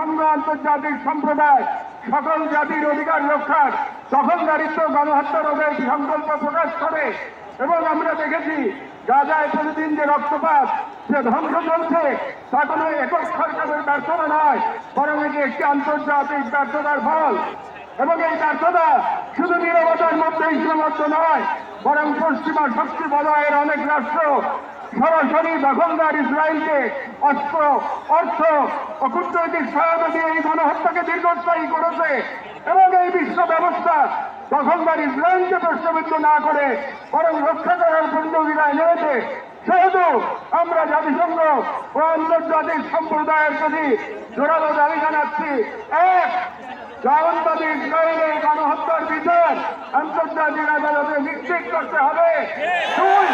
জাতিসংঘ আন্তর্জাতিক সম্প্রদায় সকল জাতির অধিকার রক্ষার দখলদারিত্ব গণহত্যা রোধের সংকল্প প্রকাশ করে। এবং আমরা দেখেছি গাজায় প্রতিদিন যে রক্তপাত, যে ধ্বংস চলছে, তা কোনো একক সরকারের ব্যর্থতা নয়, বরং এটি একটি আন্তর্জাতিক ব্যর্থতার ফল। এবং এই ব্যর্থতা শুধু নীরবতার মধ্যেই সীমাবদ্ধ নয়, বরং পশ্চিমা শক্তি বলয়ের অনেক রাষ্ট্র সরাসরি দখলদার ইসরায়েলকে অস্ত্র, অর্থ ও কূটনৈতিক সহায়তা দিয়ে এই গণহত্যাকে দীর্ঘস্থায়ী করেছে। এবং এই বিশ্ব ব্যবস্থা দখলদার ইসরায়েলকে প্রশ্নবিদ্ধ না করে বরং রক্ষা করার পূর্ণবিধায় নিয়েছে। সেহেতু আমরা জাতিসংঘ ও আন্তর্জাতিক সম্প্রদায়ের প্রতি জোরালো দাবি জানাচ্ছি, এক, জায়নবাদী ইসরায়েলের গণহত্যার বিচার আন্তর্জাতিক আদালতে নিশ্চিত করতে হবে। দুই,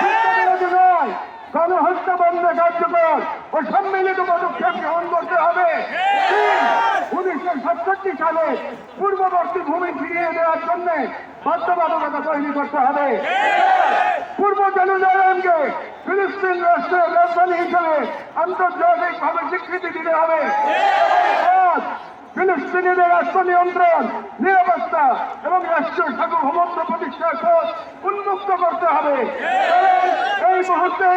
যুদ্ধবিরতি নয়, গণহত্যা বন্ধে কার্যকর ও সম্মিলিত পদক্ষেপ গ্রহণ করতে হবে। তিন, 1967 সালে পূর্ববর্তী ভূমি ফিরিয়ে দেওয়ার জন্য বাধ্যবাধকতা তৈরি করতে হবে। পূর্ব জেরুজালেমকে ফিলিস্তিন রাষ্ট্রের রাজধানী হিসেবে আন্তর্জাতিকভাবে স্বীকৃতি দিতে হবে। ফিলিস্তিনিদের রাষ্ট্র নিয়ন্ত্রণ, নিরাপত্তা এবং রাষ্ট্রীয় সার্বভৌমত্ব প্রতিষ্ঠার পথ উন্মুক্ত করতে হবে। এই মুহূর্তে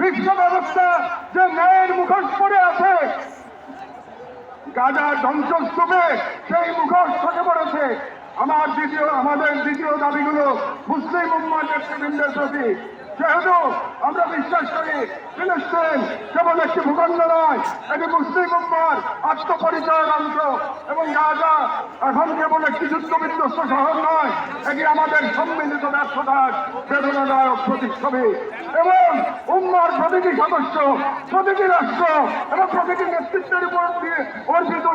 বিশ্ব ব্যবস্থা যে ন্যায়ের মুখোশ পড়ে আছে, গাজার ধ্বংসস্তূপে সেই মুখোশ খসে পড়েছে। আমাদের দ্বিতীয় দাবিগুলো মুসলিম উম্মার নেতৃবৃন্দের প্রতি। যেহেতু আমরা বিশ্বাস করি ফিলিস্তিন কেবল একটি ভূখণ্ড নয়, এটি মুসলিম উম্মার আত্মপরিচয়ের অংশ, এবং গাজা এখন কেবল একটি যুদ্ধবিধ্বস্ত শহর নয়, এটি আমাদের সম্মিলিত ব্যর্থতার বেদনাদায়ক প্রতিচ্ছবি। এবং উম্মার প্রতিটি সদস্য, প্রতিটি রাষ্ট্র এবং প্রতিটি নেতৃত্বের উপর দিয়ে অর্জিত